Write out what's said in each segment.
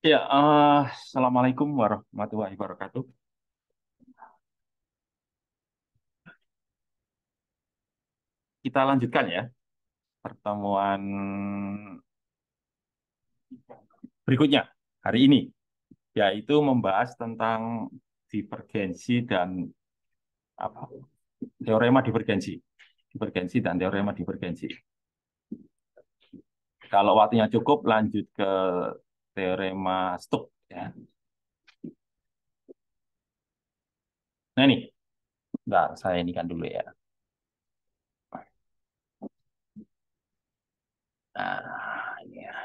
Ya, Assalamualaikum warahmatullahi wabarakatuh. Kita lanjutkan ya pertemuan berikutnya hari ini, yaitu membahas tentang divergensi dan apa teorema divergensi, divergensi dan teorema divergensi. Kalau waktunya cukup, lanjut ke teorema Stokes ya. Nah ini, bentar, saya ini kan dulu ya. Nah, ini ya.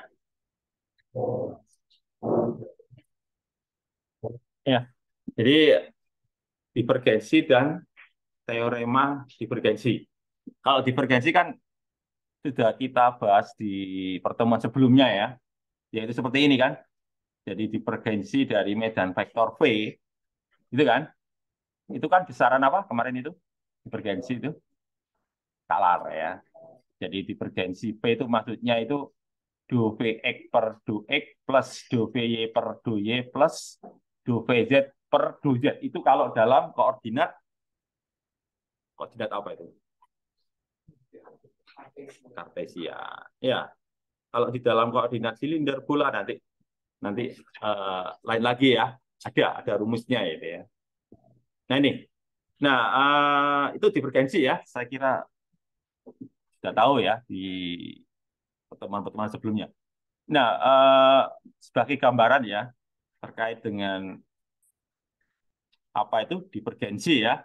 Ya, jadi divergensi dan teorema divergensi. Kalau divergensi kan sudah kita bahas di pertemuan sebelumnya ya, yaitu seperti ini kan. Jadi divergensi dari medan vektor V, itu kan? Itu kan besaran apa kemarin itu? Divergensi itu skalar ya. Jadi divergensi V itu maksudnya itu do Vx per do X plus do Vy per do Y plus do Vz per do Z. Itu kalau dalam koordinat, koordinat apa itu? Kartesia. Ya, kalau di dalam koordinat silinder bola nanti nanti lain lagi ya. Ada rumusnya itu ya. Nah ini, nah itu divergensi ya. Saya kira sudah tahu ya di pertemuan-pertemuan sebelumnya. Nah, sebagai gambaran ya terkait dengan apa itu divergensi ya.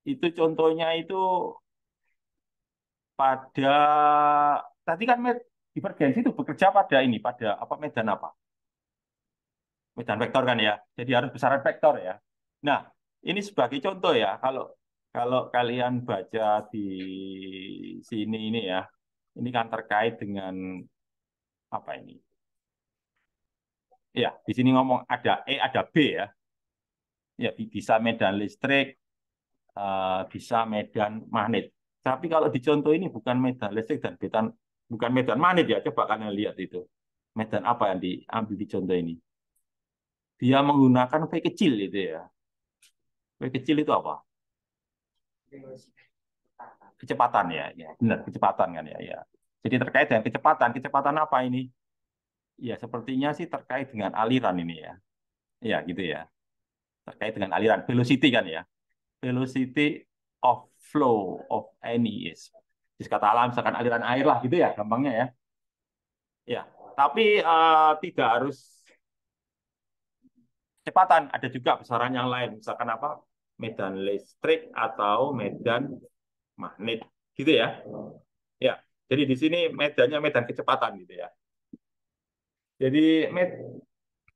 Itu contohnya itu pada tadi kan divergensi itu bekerja pada ini pada apa medan apa? Medan vektor kan ya. Jadi harus besaran vektor ya. Nah, ini sebagai contoh ya, kalau kalau kalian baca di sini ini ya, ini kan terkait dengan apa ini? Ya, di sini ngomong ada E, ada B ya. Ya, bisa medan listrik, bisa medan magnet. Tapi kalau di contoh ini bukan medan listrik dan bukan medan magnet ya. Coba kalian lihat itu. Medan apa yang diambil di contoh ini? Dia menggunakan V kecil itu ya. V kecil itu apa? Kecepatan ya, ya benar kecepatan kan ya, ya. Jadi terkait dengan kecepatan, kecepatan apa ini? Ya sepertinya sih terkait dengan aliran ini ya, ya gitu ya. Terkait dengan aliran, velocity kan ya, velocity of flow of any is. Jadi kata alam misalkan aliran air lah gitu ya, gampangnya ya. Ya, tapi tidak harus kecepatan, ada juga besaran yang lain, misalkan apa? Medan listrik atau medan magnet, gitu ya. Ya, jadi di sini medannya medan kecepatan gitu ya. Jadi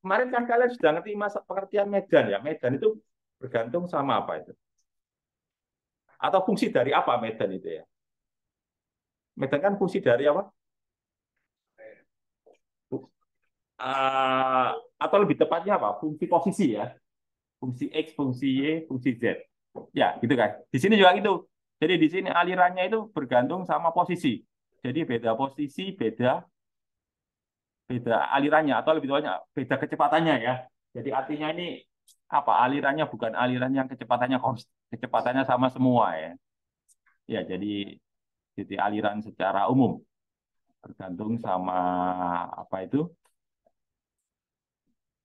kemarin kan kalian sudah ngerti masa pengertian medan ya. Medan itu bergantung sama apa itu? Atau fungsi dari apa medan itu ya? Medan kan fungsi dari apa? Uh, atau lebih tepatnya apa? Fungsi posisi ya. Fungsi X, fungsi Y, fungsi Z. Ya, gitu kan. Di sini juga gitu. Jadi di sini alirannya itu bergantung sama posisi. Jadi beda posisi, beda beda alirannya atau lebih tepatnya beda kecepatannya ya. Jadi artinya ini apa? Alirannya bukan aliran yang kecepatannya kecepatannya sama semua ya. Ya, jadi aliran secara umum tergantung sama apa itu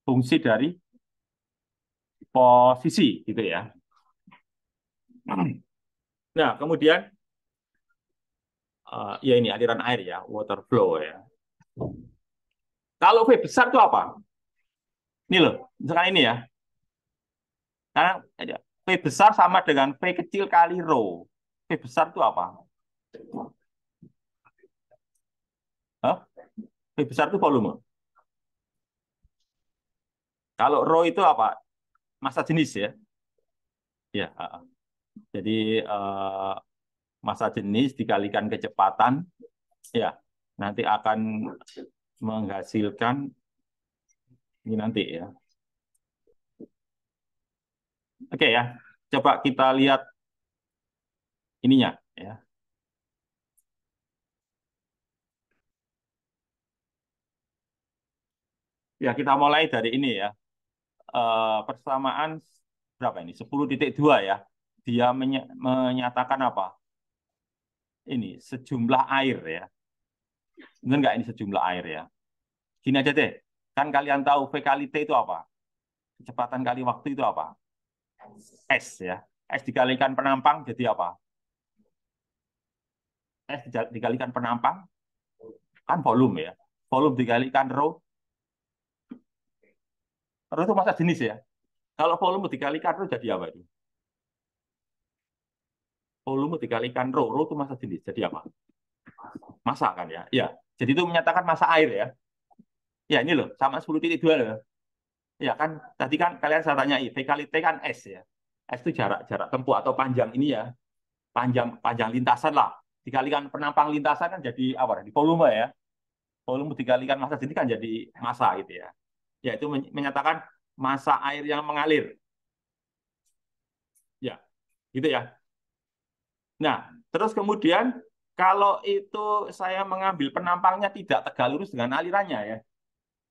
fungsi dari posisi gitu ya. Nah, kemudian ya ini aliran air ya, water flow ya. Kalau V besar itu apa? Ini loh, misalkan ini ya. Karena V besar sama dengan V kecil kali rho. V besar itu apa? Hah? V besar itu volume. Kalau rho itu apa? Massa jenis ya. Ya, jadi uh, massa jenis dikalikan kecepatan ya nanti akan menghasilkan ini nanti ya. Oke ya. Coba kita lihat ininya ya. Ya, kita mulai dari ini ya. Persamaan berapa ini? 10,2 ya. Dia menyatakan apa? Ini sejumlah air ya. Benar nggak ini sejumlah air ya? Gini aja deh. Kan kalian tahu V kali T itu apa? Kecepatan kali waktu itu apa? S ya. S dikalikan penampang jadi apa? S dikalikan penampang kan volume ya. Volume dikalikan rho. Rho itu massa jenis ya. Kalau volume dikalikan rho jadi apa itu? Volume dikalikan rho. Rho itu massa jenis. Jadi apa? Massa kan ya. Ya. Jadi itu menyatakan massa air ya. Ya ini loh, sama 10,2 loh. Ya kan, tadi kan kalian saya tanya, V kali T kan S ya. S itu jarak jarak tempuh atau panjang ini ya. Panjang panjang lintasan lah. Dikalikan penampang lintasan kan jadi apa? Di volume ya. Volume dikalikan massa jenis kan jadi massa gitu ya. Ya itu menyatakan massa air yang mengalir. Ya, gitu ya. Nah, terus kemudian kalau itu saya mengambil penampangnya tidak tegak lurus dengan alirannya ya.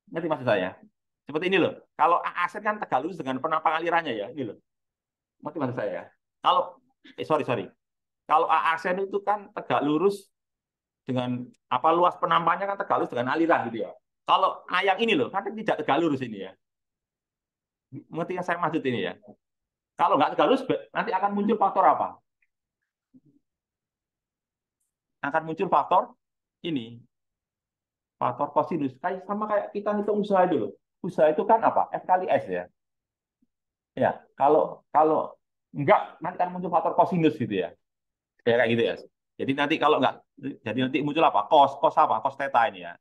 Ngerti maksud saya? Seperti ini loh. Kalau aset kan tegak lurus dengan penampang alirannya ya. Ini loh. Ngerti maksud saya? Kalau sorry sorry. Kalau AASN itu kan tegak lurus dengan apa luas penampangnya kan tegak lurus dengan aliran gitu ya. Kalau yang ini loh kan tidak tegak lurus ini ya. Ngerti yang saya maksud ini ya. Kalau nggak tegak lurus nanti akan muncul faktor apa? Akan muncul faktor ini, faktor kosinus. Kayak sama kayak kita ngitung usaha itu loh. Usaha itu kan apa? F kali S ya. Ya, kalau kalau enggak nanti akan muncul faktor kosinus gitu ya. Ya kayak gitu ya. Jadi nanti kalau enggak, jadi nanti muncul apa? Cos apa? Cos theta ini ya.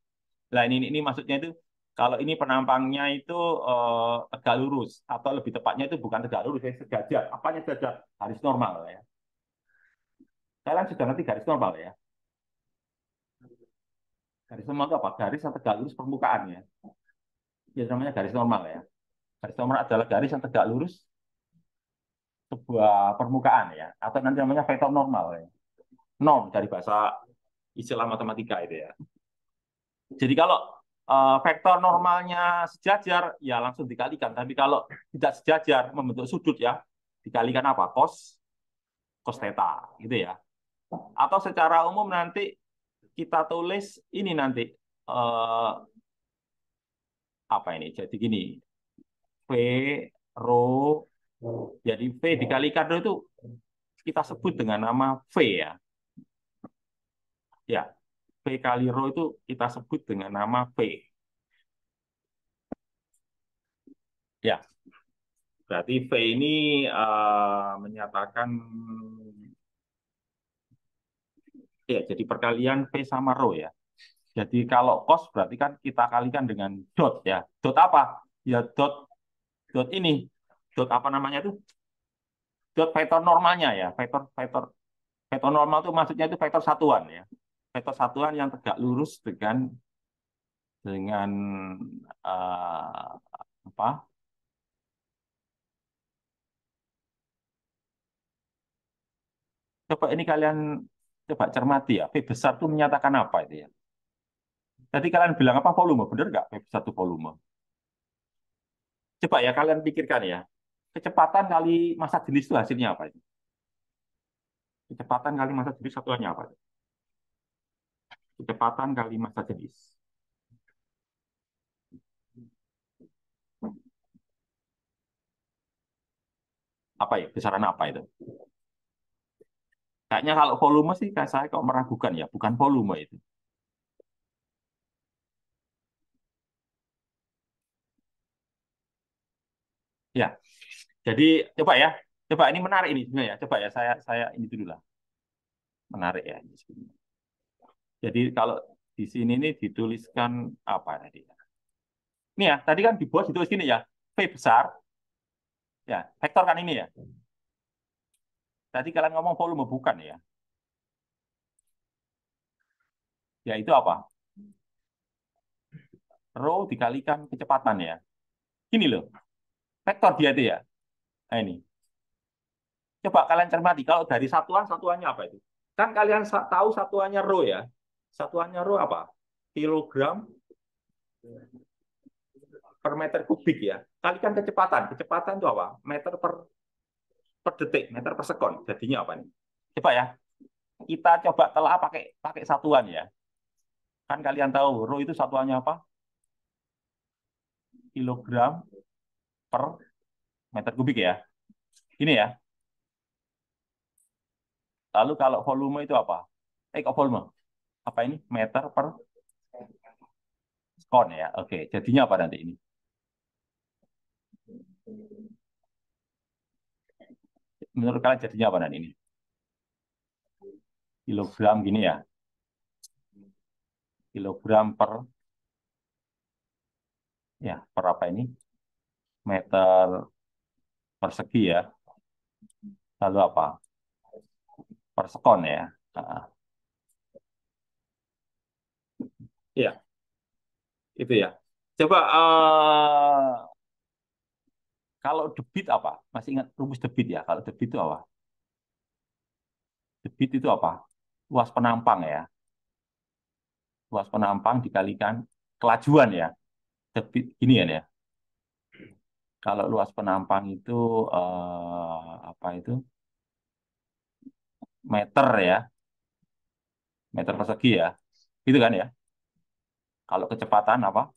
Nah ini maksudnya itu kalau ini penampangnya itu tegak lurus atau lebih tepatnya itu bukan tegak lurus, ya sejajar. Apanya sejajar? Garis normal ya. Kalian sudah nanti garis normal ya. Garis normal itu apa? Garis yang tegak lurus permukaannya. Ya namanya garis normal ya. Garis normal adalah garis yang tegak lurus sebuah permukaan ya. Atau nanti namanya vektor normal ya. Norm dari bahasa istilah matematika itu ya. Jadi kalau vektor normalnya sejajar, ya langsung dikalikan. Tapi kalau tidak sejajar, membentuk sudut ya, dikalikan apa? Cos theta, gitu ya. Atau secara umum nanti kita tulis ini nanti apa ini? Jadi gini, V rho, jadi V dikalikan rho itu kita sebut dengan nama V ya. Ya, V kali rho itu kita sebut dengan nama V. Ya, berarti V ini menyatakan ya jadi perkalian V sama rho ya. Jadi kalau cos berarti kan kita kalikan dengan dot ya. Dot apa? Ya dot dot ini. Dot apa namanya itu? Dot vektor normalnya ya. Vektor vektor vektor normal itu maksudnya itu vektor satuan ya. Vektor satuan yang tegak lurus dengan apa? Coba ini kalian coba cermati ya. V besar itu menyatakan apa itu ya? Tadi kalian bilang apa volume? Benar nggak V besar itu volume? Coba ya kalian pikirkan ya. Kecepatan kali massa jenis itu hasilnya apa itu? Kecepatan kali massa jenis satuannya apa? Kecepatan kali massa jenis. Apa ya? Besaran apa itu? Kayaknya kalau volume sih kayak saya kok meragukan ya, bukan volume itu. Ya, jadi coba ya, coba ini menarik ini sebenarnya. Ya. Coba ya saya ini dulu lah, menarik ya. Jadi kalau di sini nih dituliskan apa tadi? Ini ya, tadi kan di bawah ditulis gini ya, V besar, ya vektor kan ini ya. Tadi kalian ngomong volume bukan ya? Ya itu apa? Rho dikalikan kecepatan ya. Gini loh, vektor dia itu ya. Nah ini. Coba kalian cermati, kalau dari satuannya apa itu? Kan kalian tahu satuannya rho ya. Satuannya rho apa? Kilogram per meter kubik ya. Kalikan kecepatan. Kecepatan itu apa? Meter per detik, meter per sekon. Jadinya apa nih? Coba ya. Kita coba telah pakai pakai satuan ya. Kan kalian tahu rho itu satuannya apa? Kilogram per meter kubik ya. Ini ya. Lalu kalau volume itu apa? Kok volume? Apa ini? Meter per sekon ya. Oke, jadinya apa nanti ini? Menurut kalian jadinya apa nanti ini? Kilogram gini ya. Kilogram per ya, per apa ini? Meter persegi ya. Lalu apa? Per sekon ya. Nah, iya, itu ya. Coba kalau debit apa? Masih ingat rumus debit ya? Kalau debit itu apa? Debit itu apa? Luas penampang ya. Luas penampang dikalikan kelajuan ya. Debit ini ya. Kalau luas penampang itu apa itu? Meter ya. Meter persegi ya. Itu kan ya. Kalau kecepatan apa?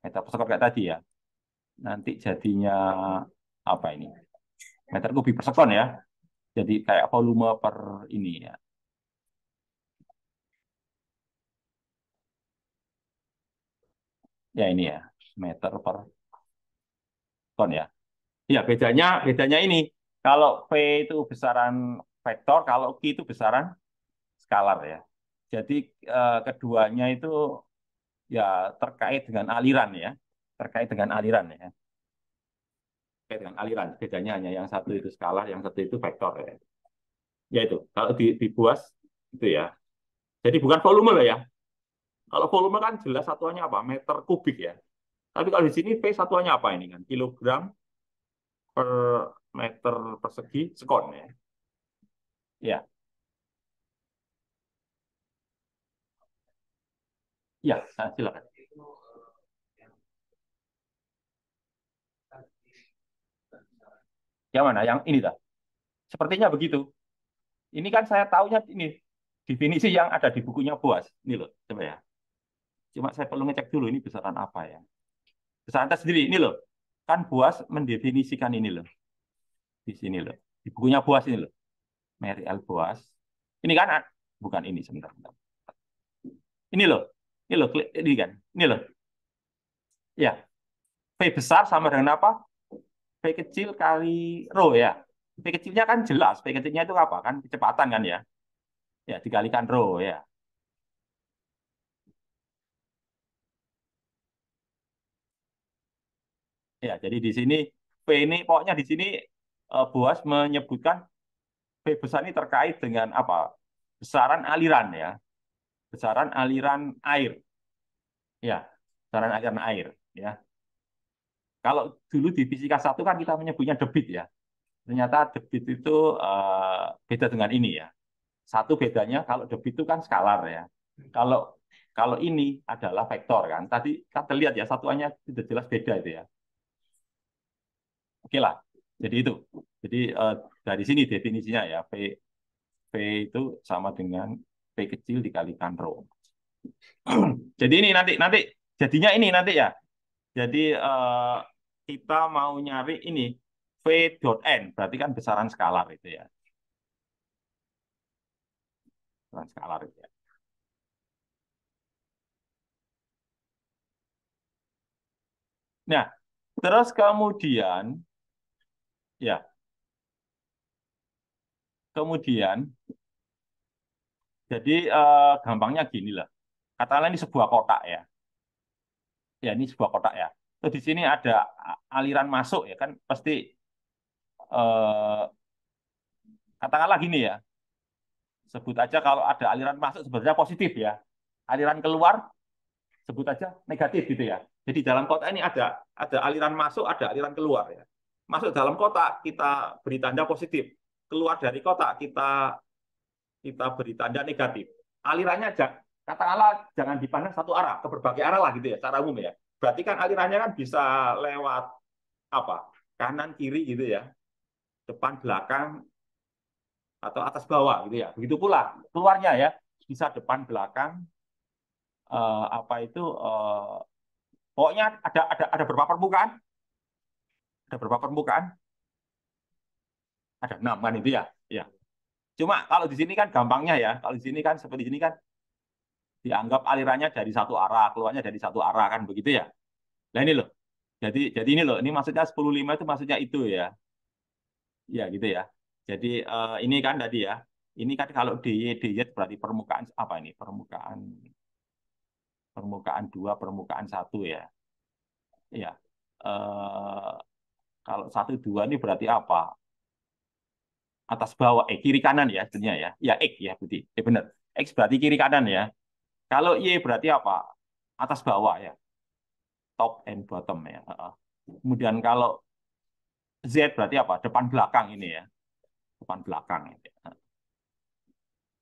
Meter persegi kayak tadi ya. Nanti jadinya apa ini? Meter kubik per sekon ya. Jadi kayak volume per ini ya. Ya ini ya, meter per ton ya. Ya bedanya bedanya ini. Kalau V itu besaran vektor, kalau Q itu besaran skalar ya. Jadi keduanya itu ya terkait dengan aliran ya. Terkait dengan aliran ya. Terkait dengan aliran. Bedanya hanya yang satu itu skalar, yang satu itu vektor ya. Ya itu. Kalau di Buas itu ya. Jadi bukan volume lah ya. Kalau volume kan jelas satuannya apa? Meter kubik ya. Tapi kalau di sini V satuannya apa ini kan? Kilogram per meter persegi sekon ya. Ya, ya, silakan. Yang mana? Yang ini dah. Sepertinya begitu. Ini kan saya tahunya ini definisi yang ada di bukunya Boas. Ini loh, coba ya. Cuma saya perlu ngecek dulu ini besaran apa ya. Besaran tes sendiri ini loh. Kan Boas mendefinisikan ini loh. Di sini loh. Di bukunya Boas ini loh. Mary L. Boas. Ini kan bukan ini sebentar, sebentar. Ini loh. Ini loh, ini kan. Ini loh. Ya, V besar sama dengan apa? V kecil kali rho ya. V kecilnya kan jelas. V kecilnya itu apa? Kan kecepatan kan ya. Ya, dikalikan rho ya. Ya, jadi di sini V ini pokoknya di sini Boas menyebutkan V besar ini terkait dengan apa? Besaran aliran ya. Besaran aliran air. Ya, besaran aliran air ya. Kalau dulu di fisika satu kan kita menyebutnya debit ya. Ternyata debit itu beda dengan ini ya. Satu bedanya kalau debit itu kan skalar ya. Kalau kalau ini adalah vektor kan. Tadi kita lihat ya satuannya sudah jelas beda itu ya. Oke lah. Jadi itu. Jadi dari sini definisinya ya V itu sama dengan V kecil dikalikan rho. Jadi ini nanti nanti jadinya ini nanti ya. Jadi kita mau nyari ini V dot n berarti kan besaran skalar itu ya. Besaran skalar itu ya. Nah, terus ya kemudian jadi gampangnya gini lah. Katakanlah ini sebuah kotak ya. Ya ini sebuah kotak ya. Terus di sini ada aliran masuk ya kan pasti eh, katakanlah gini ya. Sebut aja kalau ada aliran masuk sebenarnya positif ya. Aliran keluar sebut aja negatif gitu ya. Jadi dalam kotak ini ada aliran masuk, ada aliran keluar ya. Masuk dalam kotak kita beri tanda positif. Keluar dari kotak kita kita beri tanda negatif. Alirannya katakanlah jangan dipandang satu arah, ke berbagai arah lah gitu ya, secara umum ya. berarti kan alirannya kan bisa lewat apa? Kanan kiri gitu ya, depan belakang atau atas bawah gitu ya. Begitu pula keluarnya ya, bisa depan belakang apa itu pokoknya ada berapa permukaan? Ada berapa permukaan? Ada 6 kan itu ya. Ya. Cuma kalau di sini kan gampangnya ya, kalau di sini kan seperti ini kan dianggap alirannya dari satu arah, keluarnya dari satu arah kan begitu ya. Nah ini loh. Jadi ini loh, ini maksudnya 10,5 itu maksudnya itu ya. Ya gitu ya. Jadi ini kan tadi ya. Ini kan kalau DY berarti permukaan apa ini? Permukaan 2, permukaan 1 ya. Ya. Eh, kalau 1 2 ini berarti apa? Atas bawah kiri kanan ya sebenarnya ya. Ya X ya berarti. Benar. X berarti kiri kanan ya. Kalau Y berarti apa? Atas bawah ya. Top and bottom ya. Kemudian kalau Z berarti apa? Depan belakang ini ya. Depan belakang ini.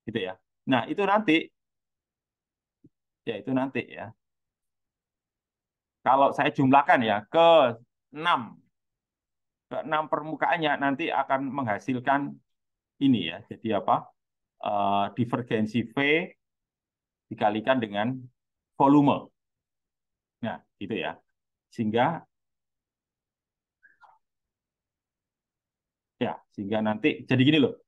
Gitu ya. Nah, itu nanti ya. Kalau saya jumlahkan ya ke 6 permukaannya nanti akan menghasilkan ini ya. Jadi apa? Divergensi V dikalikan dengan volume. Nah, gitu ya. Sehingga nanti jadi gini loh.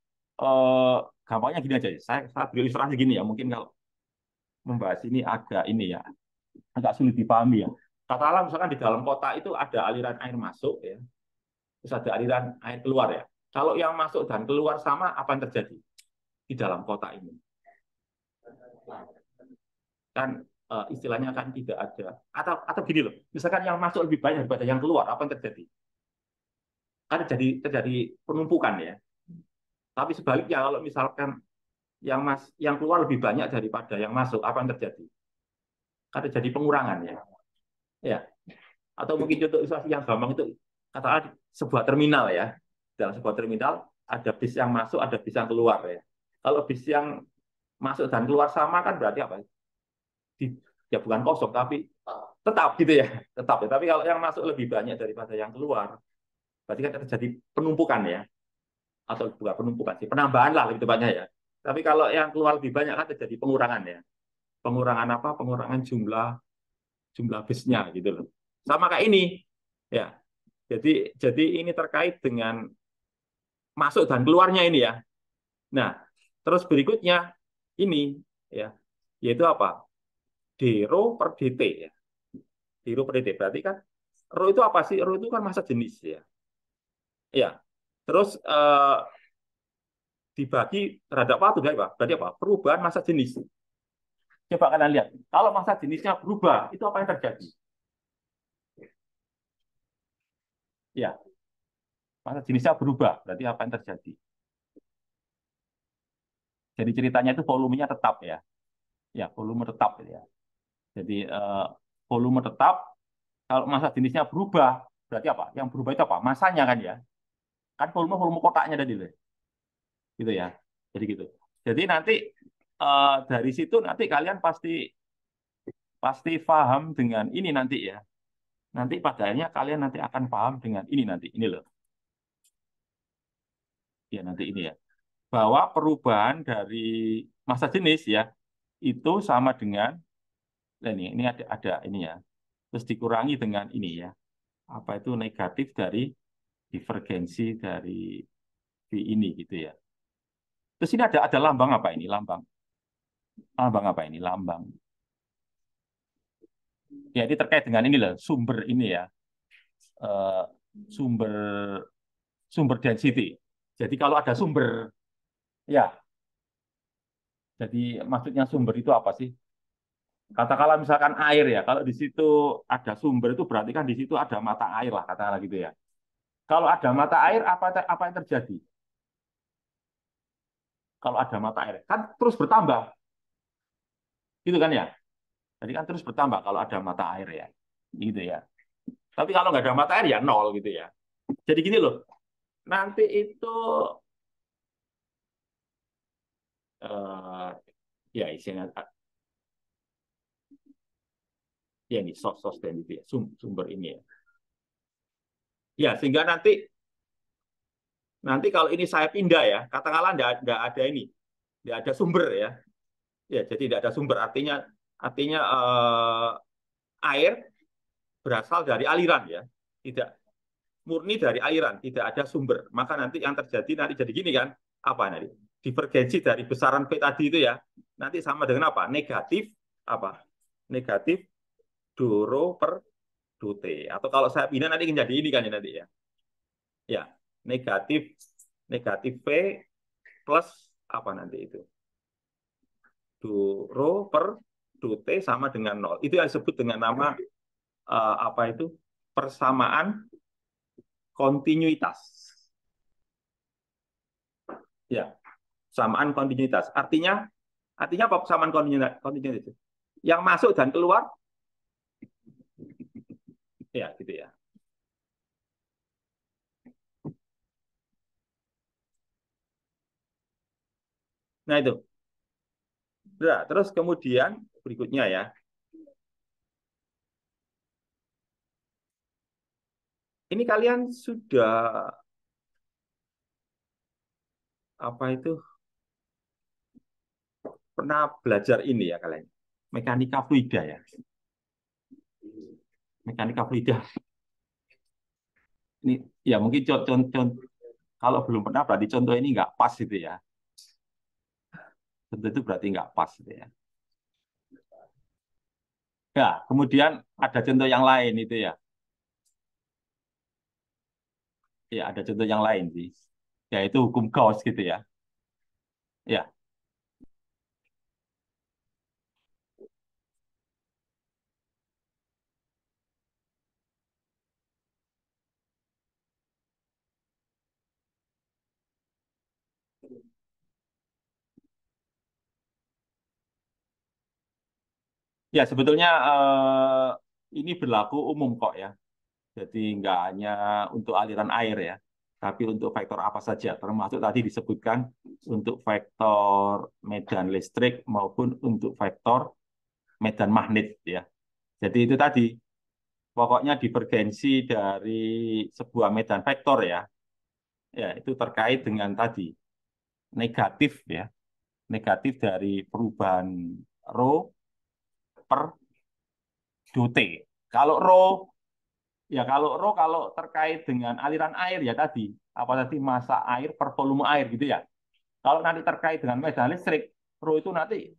Eh gampangnya gini aja. Saya beri ilustrasi gini ya. Mungkin kalau membahas ini agak ini ya, agak sulit dipahami ya. Katakanlah misalkan di dalam kota itu ada aliran air masuk ya, terus ada aliran air keluar ya. Kalau yang masuk dan keluar sama, apa yang terjadi di dalam kota ini? Kan istilahnya kan tidak ada. Atau gini loh, misalkan yang masuk lebih banyak daripada yang keluar, apa yang terjadi? Kan terjadi penumpukan ya. Tapi sebaliknya kalau misalkan yang keluar lebih banyak daripada yang masuk, apa yang terjadi? Kan terjadi pengurangan ya. Ya. Atau mungkin contoh ilustrasi yang gampang itu katakanlah sebuah terminal ya. Dalam sebuah terminal ada bis yang masuk, ada bis yang keluar ya. Kalau bis yang masuk dan keluar sama kan berarti apa? Di, ya bukan kosong tapi tetap gitu ya, tetap ya. Tapi kalau yang masuk lebih banyak daripada yang keluar, berarti kan terjadi penumpukan ya, atau bukan penumpukan sih, penambahan lah lebih tepatnya ya. Tapi kalau yang keluar lebih banyak kan terjadi pengurangan ya. Pengurangan apa? Pengurangan jumlah jumlah busnya gitu loh. Sama kayak ini ya. Jadi ini terkait dengan masuk dan keluarnya ini ya. Nah, terus berikutnya ini ya, yaitu apa? D rho per dt ya. D rho per dt berarti kan rho itu apa sih? Rho itu kan massa jenis ya. Ya. Terus dibagi terhadap apa? Berarti apa? Perubahan massa jenis. Coba kalian lihat. Kalau massa jenisnya berubah, itu apa yang terjadi? Ya, massa jenisnya berubah. Berarti apa yang terjadi? Jadi ceritanya itu volumenya tetap ya. Ya, volume tetap ya. Jadi volume tetap. Kalau massa jenisnya berubah, berarti apa? Yang berubah itu apa? Masanya kan ya. Kan volume volume kotaknya tadi loh. Gitu ya. Jadi gitu. Jadi nanti dari situ nanti kalian pasti pasti paham dengan ini nanti ya. Nanti pada akhirnya kalian nanti akan paham dengan ini nanti. Ini loh. Ya nanti ini ya. Bahwa perubahan dari massa jenis ya itu sama dengan nah ini ada ini ya. Terus dikurangi dengan ini ya. Apa itu negatif dari divergensi dari V ini gitu ya. Terus ini ada lambang apa ini? Lambang apa ini? Lambang. Ya ini terkait dengan ini loh, sumber ini ya. Eh, sumber sumber density. Jadi kalau ada sumber, ya. Jadi maksudnya sumber itu apa sih? Katakanlah misalkan air ya. Kalau di situ ada sumber itu berarti kan di situ ada mata air lah, katakanlah gitu ya. Kalau ada mata air, apa yang terjadi? Kalau ada mata air, kan terus bertambah, gitu kan ya? Jadi kan terus bertambah kalau ada mata air ya, gitu ya. Tapi kalau nggak ada mata air ya nol gitu ya. Jadi gini loh, nanti itu ya isinya Ya ini source density ya, sumber ini ya. Ya, sehingga nanti kalau ini saya pindah ya, katakanlah nggak ada ini, nggak ada sumber ya. Ya, jadi tidak ada sumber artinya air berasal dari aliran ya, tidak murni dari aliran, tidak ada sumber. Maka nanti yang terjadi nanti jadi gini kan, apa nanti? Divergensi dari besaran V tadi itu ya, nanti sama dengan apa? Negatif apa? Negatif doro per dot. Atau kalau saya pindah nanti jadi ini kan ya nanti ya. Ya, negatif negatif V plus apa nanti itu? Rho per dot sama dengan nol. Itu yang disebut dengan nama apa itu? Persamaan kontinuitas. Ya, persamaan kontinuitas. Artinya apa persamaan kontinuitas itu? Yang masuk dan keluar ya gitu ya. Nah, itu. Nah, terus kemudian berikutnya ya. Ini kalian sudah apa itu pernah belajar ini ya kalian? Mekanika fluida ya. Mekanika fluida. Ini ya mungkin contoh kalau belum pernah berarti contoh ini nggak pas itu ya. Contoh itu berarti nggak pas itu ya. Ya, kemudian ada contoh yang lain itu ya. Ya, ada contoh yang lain sih. Yaitu hukum Gauss gitu ya. Ya, ya sebetulnya ini berlaku umum kok ya. Jadi nggak hanya untuk aliran air ya, tapi untuk vektor apa saja. Termasuk tadi disebutkan untuk vektor medan listrik maupun untuk vektor medan magnet ya. Jadi itu tadi pokoknya divergensi dari sebuah medan vektor ya, ya itu terkait dengan tadi negatif ya, negatif dari perubahan rho per dot. Kalau rho ya kalau terkait dengan aliran air ya tadi apa tadi massa air per volume air gitu ya. Kalau nanti terkait dengan medan listrik, rho itu nanti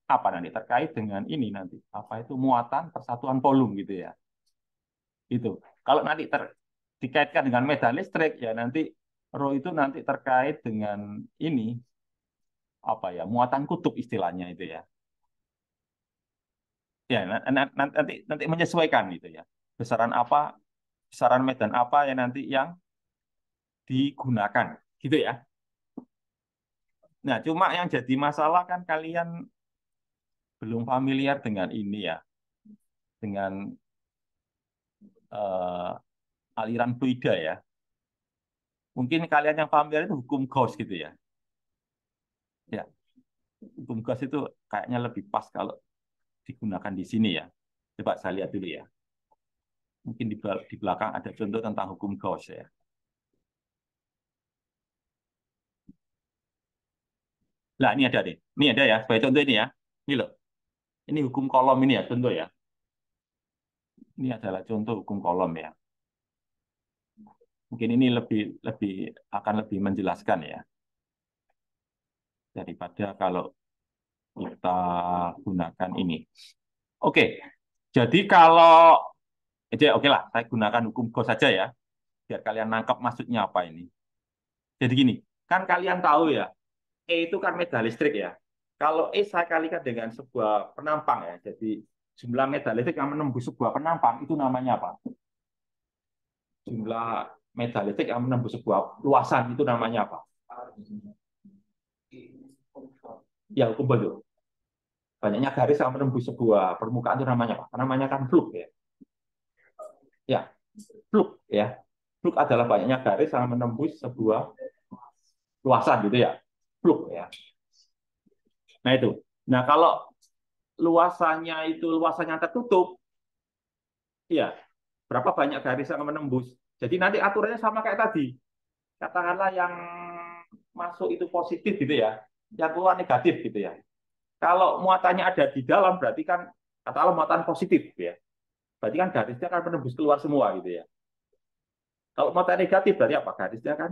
apa nanti terkait dengan ini nanti apa itu muatan persatuan volume gitu ya. Itu. Kalau nanti dikaitkan dengan medan listrik ya nanti rho itu nanti terkait dengan ini apa ya muatan kutub istilahnya itu ya. Ya nanti menyesuaikan gitu ya. Besaran apa, besaran medan apa yang nanti yang digunakan gitu ya. Nah, cuma yang jadi masalah kan kalian belum familiar dengan ini ya, dengan uh, aliran fluida ya. Mungkin kalian yang familiar itu hukum Gauss gitu ya. Ya, hukum Gauss itu kayaknya lebih pas kalau digunakan di sini ya. Coba saya lihat dulu ya. Mungkin di belakang ada contoh tentang hukum Gauss ya. Nah, ini ada deh. Ini ada ya, sebagai contoh ini ya. Ini loh. Ini hukum kolom ini ya, contoh ya. Ini adalah contoh hukum kolom ya. Mungkin ini lebih lebih akan lebih menjelaskan ya daripada kalau kita gunakan ini. Oke, jadi kalau jadi oke lah, saya gunakan hukum Gauss saja ya, biar kalian nangkap maksudnya apa ini. Jadi gini, kan kalian tahu ya, E itu kan medan listrik ya. Kalau E saya kalikan dengan sebuah penampang ya, jadi jumlah medan listrik yang menembus sebuah penampang itu namanya apa? Jumlah medan listrik yang menembus sebuah luasan itu namanya apa? Ya, hukum Boyle. Banyaknya garis yang menembus sebuah permukaan itu namanya apa? Namanya kan flux ya. Ya, flux ya. Flux adalah banyaknya garis yang menembus sebuah luasan gitu ya. Flux ya. Nah itu. Nah kalau luasannya tertutup, Iya, berapa banyak garis yang menembus. Jadi nanti aturannya sama kayak tadi. Katakanlah yang masuk itu positif gitu ya, yang keluar negatif gitu ya. Kalau muatannya ada di dalam berarti kan katakanlah muatan positif gitu ya. Berarti kan garisnya akan menembus keluar semua gitu ya. Kalau muatan negatif berarti apa? Garisnya kan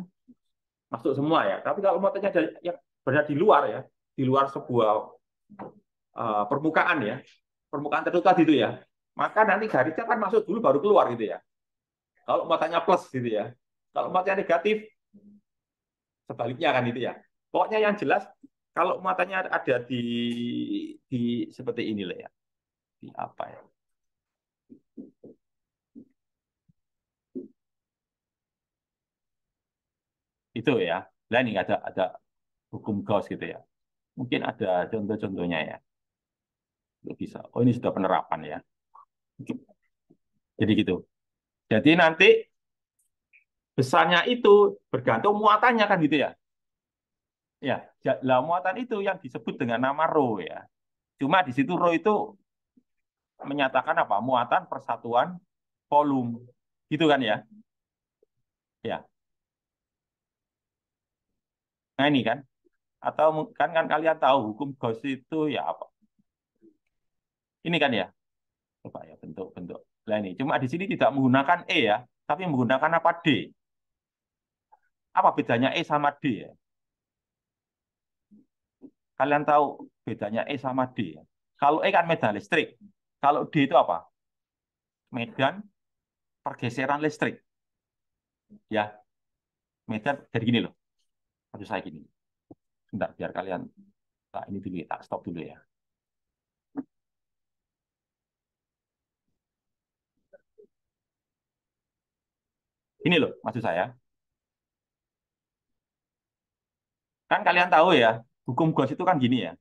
masuk semua ya. Tapi kalau muatannya ada yang berada di luar ya, di luar sebuah permukaan ya, permukaan tertutup tadi itu ya, maka nanti garisnya kan masuk dulu baru keluar gitu ya. Kalau muatannya plus gitu ya. Kalau muatannya negatif sebaliknya kan itu ya. Pokoknya yang jelas kalau muatannya ada di seperti ini lah ya. Di apa ya? Itu ya. Lah ini ada hukum Gauss gitu ya. Mungkin ada contoh-contohnya ya. Itu bisa. Oh ini sudah penerapan ya. Jadi gitu. Jadi nanti besarnya itu bergantung muatannya kan gitu ya. Ya, lah muatan itu yang disebut dengan nama rho ya. Cuma di situ rho itu menyatakan apa? Muatan persatuan volume. Gitu kan ya? Ya. Nah ini kan. Atau kan kalian tahu hukum Gauss itu ya apa? Ini kan ya. Coba ya bentuk-bentuk. Nah ini. Cuma di sini tidak menggunakan E ya, tapi menggunakan apa D. Apa bedanya E sama D ya? Kalian tahu bedanya E sama D ya? Kalau E kan medan listrik. Kalau D itu apa? Medan pergeseran listrik. Ya, medan jadi gini loh. Maksud saya gini. Sebentar, biar kalian tak ini dulu, tak stop dulu ya. Ini loh, maksud saya. Kan kalian tahu ya, hukum Gauss itu kan gini ya.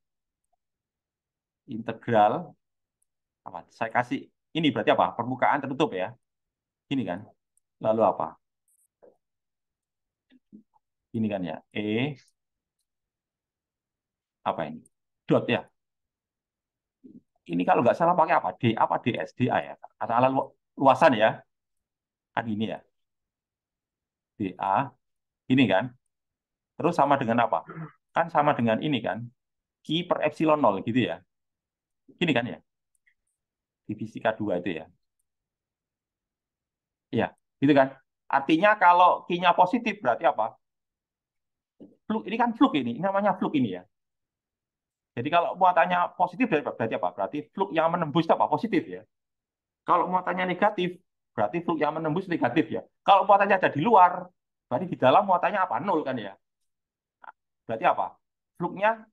Integral apa? Saya kasih ini berarti apa? Permukaan tertutup ya. Ini kan. Lalu apa? Ini kan ya. Apa ini? Dot ya. Ini kalau nggak salah pakai apa? D apa DS DA ya. Katakanlah luasan ya. Kan ini ya. DA ini kan. Terus sama dengan apa? Kan sama dengan ini kan. Q per epsilon nol gitu ya. Gini kan ya. Divisi K2 itu ya. Iya, gitu kan. Artinya kalau Q-nya positif berarti apa? Fluk ini kan fluk ini namanya fluk ini ya. Jadi kalau muatannya positif berarti apa? Berarti fluk yang menembus itu apa? Positif ya. Kalau muatannya negatif, berarti fluk yang menembus negatif ya. Kalau muatannya ada di luar, berarti di dalam muatannya apa? Nol kan ya. Berarti apa? Fluknya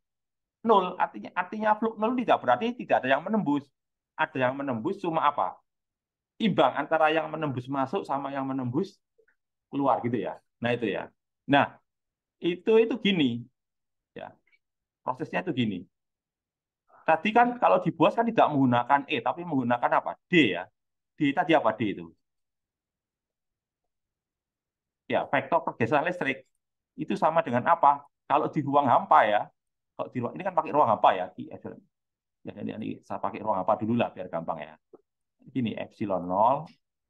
nol. Artinya fluk nol tidak berarti tidak ada yang menembus. Ada yang menembus cuma apa? Imbang antara yang menembus masuk sama yang menembus keluar gitu ya. Nah itu ya. Nah itu gini ya. Prosesnya itu gini. Tadi kan kalau di Boas kan tidak menggunakan E, tapi menggunakan apa? D ya. D tadi apa D itu? Ya, vektor pergeseran listrik. Itu sama dengan apa? Kalau di ruang hampa ya, kalau di ruang ini kan pakai ruang hampa ya, ya ini saya pakai ruang hampa dulu lah biar gampang ya. Gini epsilon nol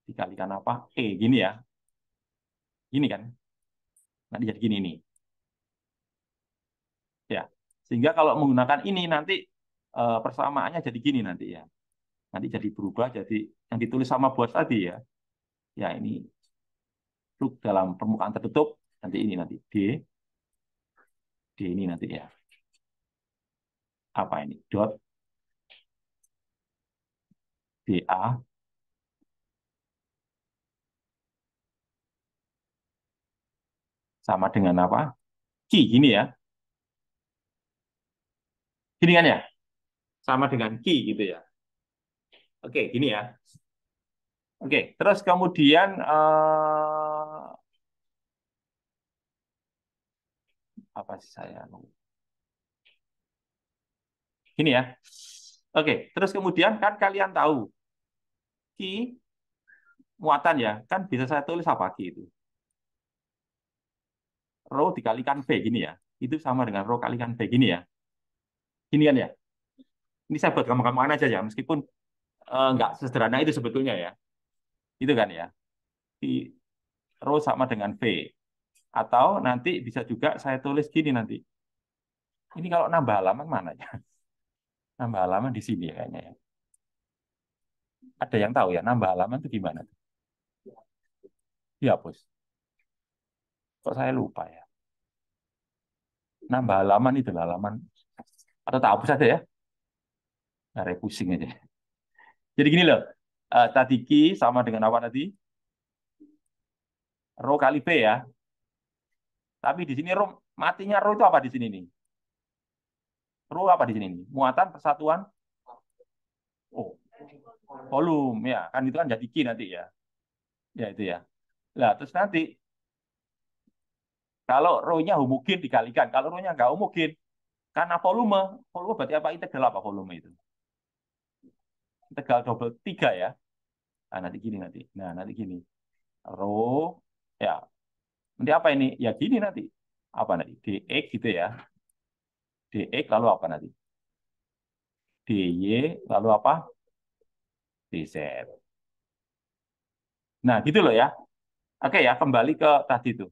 dikalikan apa? E gini ya. Gini kan. Nanti jadi gini nih. Ya. Sehingga kalau menggunakan ini nanti persamaannya jadi gini nanti ya. Nanti jadi berubah jadi yang ditulis sama bos tadi ya. Ya ini fluk dalam permukaan tertutup nanti ini nanti D ini nanti ya. Apa ini? Dot DA sama dengan apa? Q gini ya. Gini kan ya? Sama dengan Q gitu ya. Oke, gini ya. Oke, terus kemudian apa sih saya? Gini ya. Oke, terus kemudian kan kalian tahu Q muatan ya, kan bisa saya tulis apa Q itu? Rho dikalikan V gini ya. Itu sama dengan rho kalikan V gini ya. Gini kan ya. Ini saya buat gampang-gampangan aja ya, meskipun nggak sesederhana itu sebetulnya ya. Itu kan ya. Di rho sama dengan V. Atau nanti bisa juga saya tulis gini nanti. Ini kalau nambah halaman mana ya? Nambah halaman di sini ya kayaknya ya. Ada yang tahu ya nambah halaman itu gimana? Dihapus. Kok saya lupa ya? Nambah halaman itu halaman. Atau tak hapus aja ya? Nah, pusing aja. Jadi gini loh. Tadi Q sama dengan apa tadi? Rho kali V ya. Tapi di sini rho, matinya rho itu apa di sini nih? Rho apa di sini nih? Muatan persatuan. Oh, volume ya. Kan itu kan jadi Q nanti ya. Ya itu ya. Nah, terus nanti kalau rho-nya homogen dikalikan. Kalau rho-nya nggak homogen, karena volume. Volume berarti apa? Integral apa volume itu? Integral double 3 ya. Nah, nanti gini nanti. Nah, nanti gini. Rho, ya. Nanti apa ini? Ya gini nanti. Apa nanti? dx gitu ya. dx lalu apa nanti? dy lalu apa? dz. Nah, gitu loh ya. Oke ya, kembali ke tadi itu.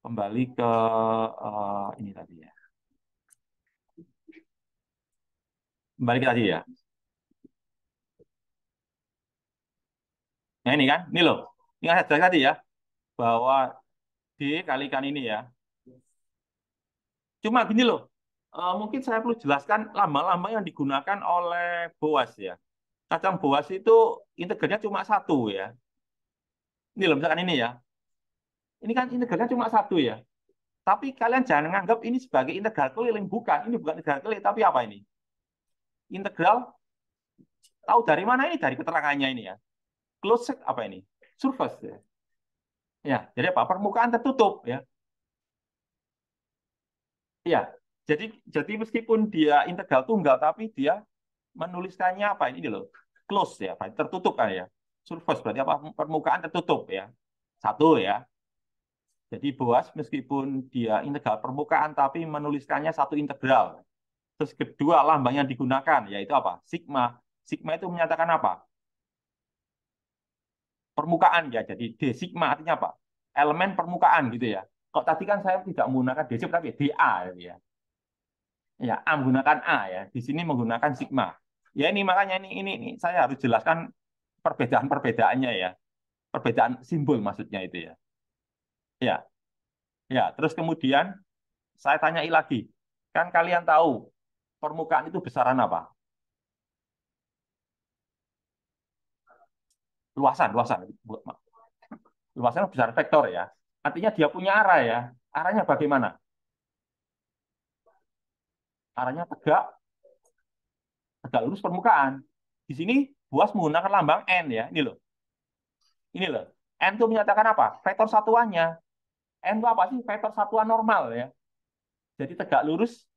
Kembali ke ini tadi ya. Kembali ke tadi ya. Nah, ini kan, ini loh. Ini kan saya tadi ya, bahwa dikalikan ini ya. Cuma gini loh, mungkin saya perlu jelaskan lambang-lambang yang digunakan oleh Boas ya. Kadang Boas itu integralnya cuma satu ya. Ini loh, misalkan ini ya. Ini kan integralnya cuma satu ya. Tapi kalian jangan menganggap ini sebagai integral keliling. Bukan, ini bukan integral keliling. Tapi apa ini? Integral, tahu dari mana ini? Dari keterangannya ini ya. Closed apa ini? Surface ya. Ya, jadi apa? Permukaan tertutup ya. Ya, jadi meskipun dia integral tunggal, tapi dia menuliskannya apa ini loh, close ya, tertutup kan ya. Surface berarti apa? Permukaan tertutup ya. Satu ya. Jadi Boas meskipun dia integral permukaan, tapi menuliskannya satu integral. Terus kedua lambang yang digunakan yaitu apa? Sigma. Sigma itu menyatakan apa? Permukaan ya. Jadi D sigma artinya apa? Elemen permukaan gitu ya. Kok tadi kan saya tidak menggunakan D tapi DA gitu ya. Ya, A menggunakan A ya. Di sini menggunakan sigma. Ya ini makanya ini saya harus jelaskan perbedaan-perbedaannya ya. Perbedaan simbol maksudnya itu ya. Ya, ya. Terus kemudian saya tanyai lagi. Kan kalian tahu permukaan itu besaran apa? Luasan, luasan. Luasan besar vektor ya. Artinya dia punya arah ya. Arahnya bagaimana? Arahnya tegak, tegak lurus permukaan. Di sini Buas menggunakan lambang N ya. Ini loh. Ini loh. N itu menyatakan apa? Vektor satuannya. N itu apa sih? Vektor satuan normal ya. Jadi tegak lurus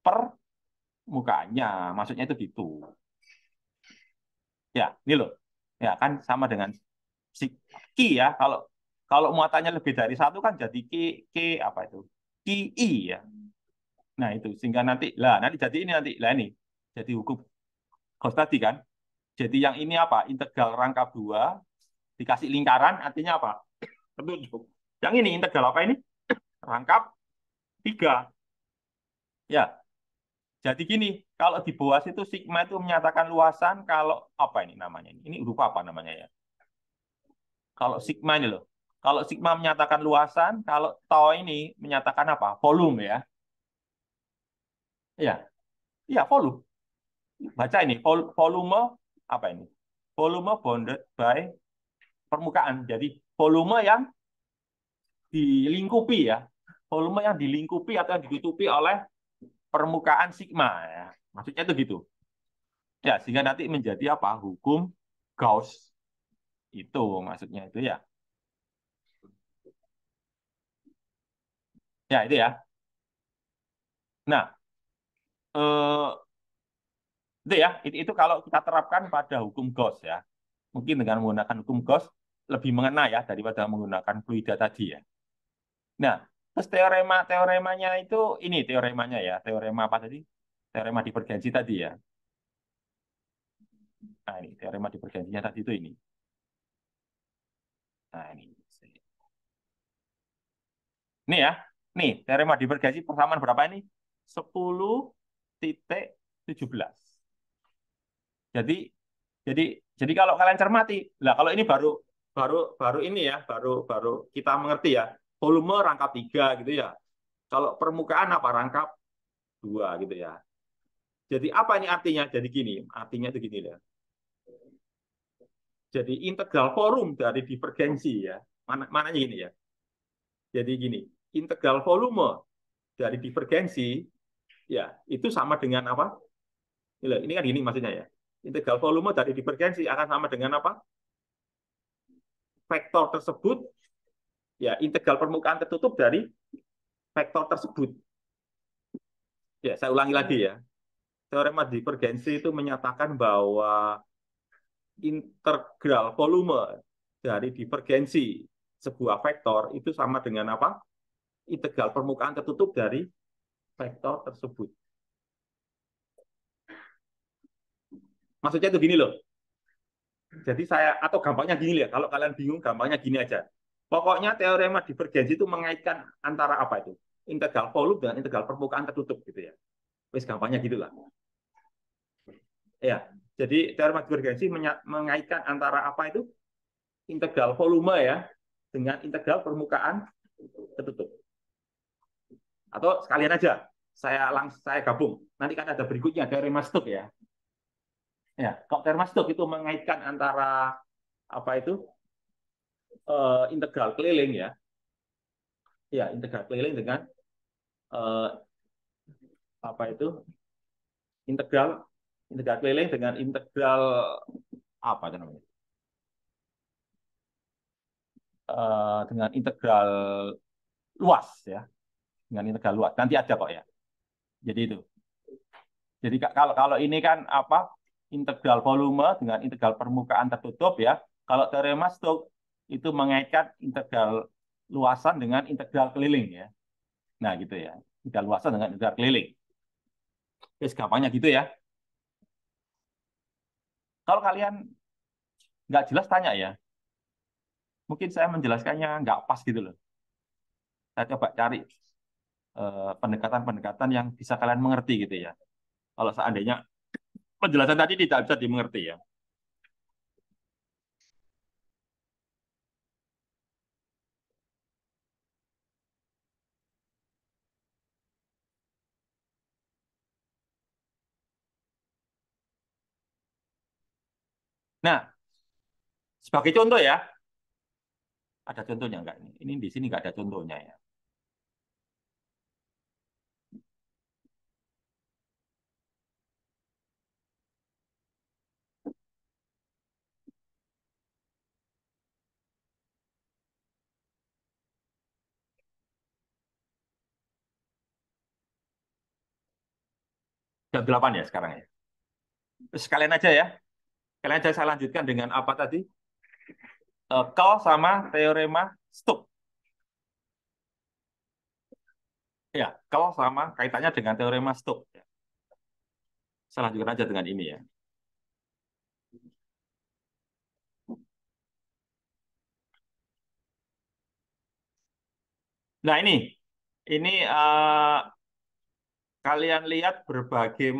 permukaannya. Maksudnya itu gitu. Ya, ini loh. Ya kan sama dengan si Ki ya. Kalau kalau muatannya lebih dari satu kan jadi Ki apa itu? Ki I ya. Nah itu sehingga nanti jadi ini nanti lah ini jadi hukum Gauss tadi kan. Jadi yang ini apa? Integral rangkap dua dikasih lingkaran artinya apa? Tertunjuk. Yang ini integral apa ini? Rangkap tiga. Ya, jadi gini, kalau di Boas itu sigma itu menyatakan luasan, kalau apa ini namanya? Ini huruf apa namanya ya? Kalau sigma ini loh. Kalau sigma menyatakan luasan, kalau tau ini menyatakan apa? Volume ya. Iya, iya volume. Baca ini, volume apa ini? Volume bounded by permukaan. Jadi volume yang dilingkupi ya. Volume yang dilingkupi atau yang ditutupi oleh permukaan sigma ya. Maksudnya itu gitu. Ya, sehingga nanti menjadi apa? Hukum Gauss. Itu maksudnya itu ya. Ya, itu ya. Nah, eh, itu ya. Itu kalau kita terapkan pada hukum Gauss ya. Mungkin dengan menggunakan hukum Gauss lebih mengena ya daripada menggunakan fluida tadi ya. Nah, terus teoremanya itu ini teoremanya ya. Teorema apa tadi? Teorema divergensi tadi ya. Nah, ini teorema divergensinya tadi itu ini. Nah, ini. Nih ya. Nih, teorema divergensi persamaan berapa ini? 10,17. Jadi jadi jadi kalau kalian cermati, lah kalau ini baru baru baru ini ya, baru baru kita mengerti ya. Volume rangkap 3 gitu ya. Kalau permukaan apa rangkap 2 gitu ya. Jadi apa ini artinya? Jadi gini, artinya itu gini ya. Jadi integral volume dari divergensi ya. Mananya gini ya. Jadi gini, integral volume dari divergensi ya itu sama dengan apa? Ini kan gini maksudnya ya. Integral volume dari divergensi akan sama dengan apa? Vektor tersebut ya integral permukaan tertutup dari vektor tersebut. Ya, saya ulangi lagi ya. Teorema divergensi itu menyatakan bahwa integral volume dari divergensi sebuah vektor itu sama dengan apa? Integral permukaan tertutup dari vektor tersebut. Maksudnya itu gini loh. Jadi saya atau gampangnya gini ya. Kalau kalian bingung, gampangnya gini aja. Pokoknya teorema divergensi itu mengaitkan antara apa itu? Integral volume dengan integral permukaan tertutup gitu ya. Wes gampangnya gitulah. Ya. Jadi teorema divergensi mengaitkan antara apa itu? Integral volume ya dengan integral permukaan tertutup. Atau sekalian aja saya gabung. Nanti kan ada berikutnya teorema Stokes ya. Ya, kalau teorema Stokes itu mengaitkan antara apa itu? Integral keliling ya. Ya, integral keliling dengan uh, apa itu? Integral integral keliling dengan integral apa itu namanya? Dengan integral luas ya, dengan integral luas. Nanti ada kok ya. Jadi itu. Jadi kalau kalau ini kan apa? Integral volume dengan integral permukaan tertutup ya. Kalau teorema Stokes itu mengaitkan integral luasan dengan integral keliling ya. Nah, gitu ya. Integral luasan dengan integral keliling. Terus gampangnya gitu ya. Kalau kalian nggak jelas tanya ya. Mungkin saya menjelaskannya nggak pas gitu loh. Saya coba cari pendekatan-pendekatan yang bisa kalian mengerti gitu ya. Kalau seandainya penjelasan tadi tidak bisa dimengerti ya. Nah, sebagai contoh ya, ada contohnya enggak ini? Ini di sini enggak ada contohnya ya. Jam 8 ya sekarang ya. Sekalian aja ya. Sekalian aja saya lanjutkan dengan apa tadi? Call sama teorema Stokes. Ya, call sama kaitannya dengan teorema Stokes. Ya. Saya lanjutkan aja dengan ini ya. Nah ini kalian lihat berbagai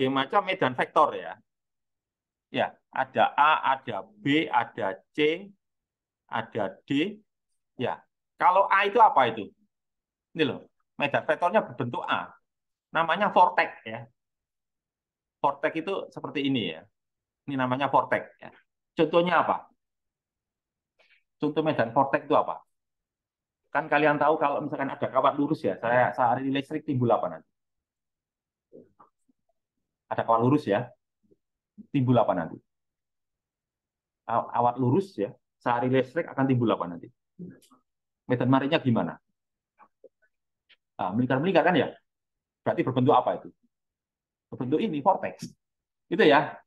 macam medan vektor ya. Ya, ada A, ada B, ada C, ada D. Ya, kalau A itu apa itu? Ini loh, medan vektornya berbentuk A. Namanya vortex ya. Vortex itu seperti ini ya. Ini namanya vortex ya. Contohnya apa? Contoh medan vortex itu apa? Kan kalian tahu kalau misalkan ada kawat lurus ya, saya sehari listrik timbul apa nanti? Ada kawat lurus ya, timbul apa nanti? Awat lurus ya, sehari listrik akan timbul apa nanti? Medan maritnya gimana? Nah, melingkar-melingkar kan ya? Berarti berbentuk apa itu? Berbentuk ini, vortex. Itu ya.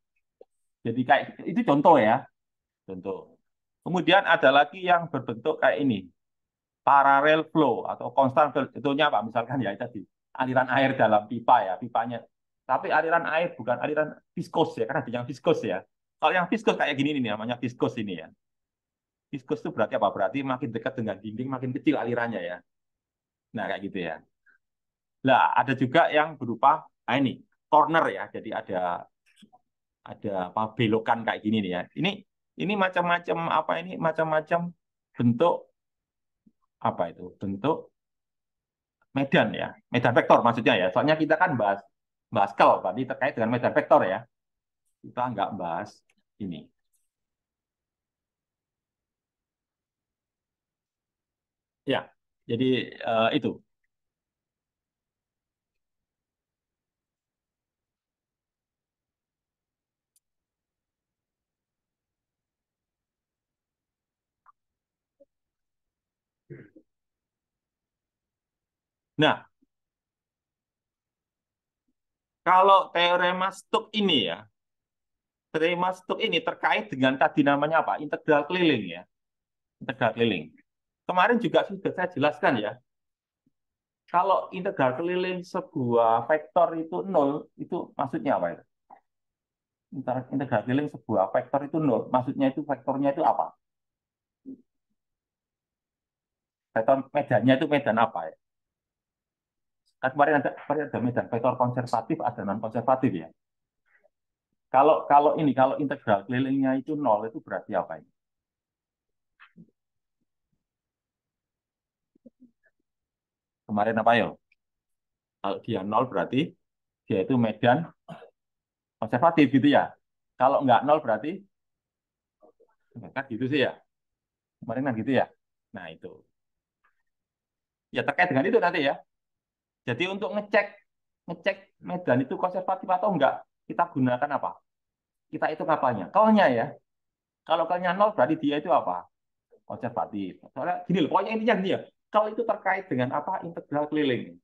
Jadi kayak itu contoh ya, contoh. Kemudian ada lagi yang berbentuk kayak ini, parallel flow atau constant flow. Contohnya apa? Misalkan ya tadi aliran air dalam pipa ya, pipanya. Tapi aliran air bukan aliran viskos ya, karena ada yang viskos ya. Kalau yang viskus kayak gini nih namanya viskus ini ya. Viskus itu berarti apa? Berarti makin dekat dengan dinding makin kecil alirannya ya. Nah, kayak gitu ya. Nah, ada juga yang berupa ini corner ya. Jadi ada apa belokan kayak gini nih ya. Ini macam-macam apa ini macam-macam bentuk apa itu? Bentuk medan ya. Medan vektor maksudnya ya. Soalnya kita kan bahas bahas kel berarti terkait dengan medan vektor ya. Kita nggak bahas ini. Ya. Jadi itu. Nah, kalau teorema Stokes ini ya, teorema Stokes ini terkait dengan tadi namanya apa? Integral keliling ya. Integral keliling. Kemarin juga sudah saya jelaskan ya, kalau integral keliling sebuah vektor itu nol, itu maksudnya apa itu? Integral keliling sebuah vektor itu nol, maksudnya itu vektornya itu apa? Vektor medannya itu medan apa ya? Kan kemarin ada medan vektor konservatif, ada non konservatif ya. Kalau integral kelilingnya itu nol, itu berarti apa ini? Kemarin apa ya? Kalau dia nol berarti dia itu medan konservatif gitu ya. Kalau nggak nol berarti kan gitu sih ya. Kemarin kan gitu ya. Nah itu. Ya terkait dengan itu nanti ya. Jadi untuk ngecek ngecek medan itu konservatif atau enggak, kita gunakan apa? Kita itu apanya? Kelnya ya. Kalau kelnya nol berarti dia itu apa? Konservatif. Soalnya gini loh, pokoknya intinya gini ya. Kalau itu terkait dengan apa? Integral keliling.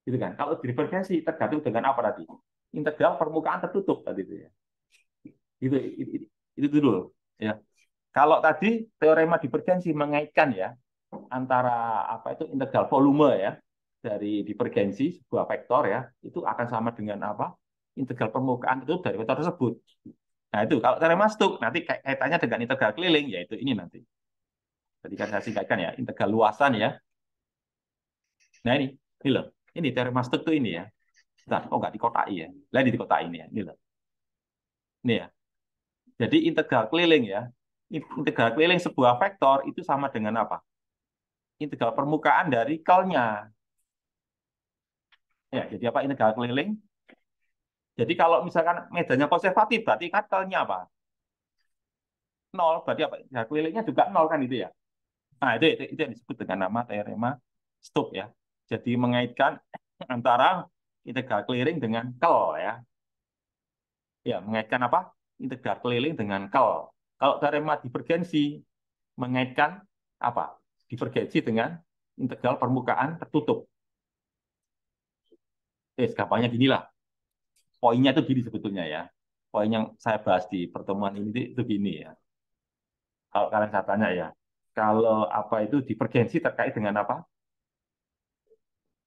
Gitu kan. Kalau divergensi tergantung dengan apa tadi? Integral permukaan tertutup tadi itu ya. Itu dulu ya. Kalau tadi teorema divergensi mengaitkan ya antara apa itu integral volume ya dari divergensi sebuah vektor ya itu akan sama dengan apa integral permukaan itu dari vektor tersebut. Nah itu kalau teorema Stokes nanti kaitannya dengan integral keliling yaitu ini nanti. Tadi kan saya singkatkan ya integral luasan ya. Nah ini loh ini teorema Stokes tuh ini ya. Nah, kok nggak dikotai ya? Lain di dikotai ini ya. Ini loh. Ini ya. Jadi integral keliling ya. Integral keliling sebuah vektor itu sama dengan apa? Integral permukaan dari kelnya. Ya, jadi apa integral keliling? Jadi kalau misalkan medannya konservatif, berarti kan kelnya apa? Nol, berarti apa? Integral kelilingnya juga nol kan itu ya. Nah, itu yang disebut dengan nama teorema Stokes ya. Jadi mengaitkan antara integral keliling dengan kel ya. Ya, mengaitkan apa? Integral keliling dengan kel. Kalau teorema divergensi mengaitkan apa? Divergensi dengan integral permukaan tertutup. Gampangnya gini lah. Poinnya itu gini sebetulnya ya. Poin yang saya bahas di pertemuan ini itu gini ya. Kalau kalian saya tanya ya, kalau apa itu divergensi terkait dengan apa?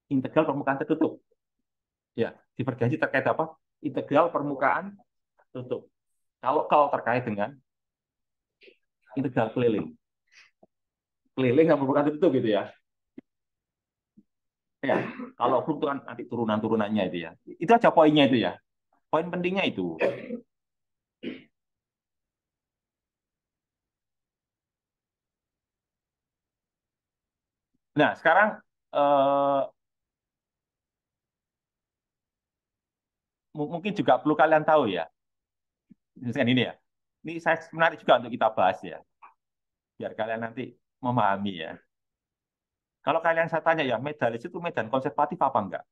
Integral permukaan tertutup. Ya, divergensi terkait apa? Integral permukaan tertutup. Kalau terkait dengan integral keliling. Keliling sama permukaan tertutup gitu ya. Ya, kalau fluk itu kan nanti turunan-turunannya itu ya. Itu aja poinnya itu ya. Poin pentingnya itu. Nah, sekarang eh, mungkin juga perlu kalian tahu ya. Misalkan ini ya. Ini saya menarik juga untuk kita bahas ya. Biar kalian nanti memahami ya. Kalau kalian saya tanya ya, medalis itu medan konservatif apa enggak?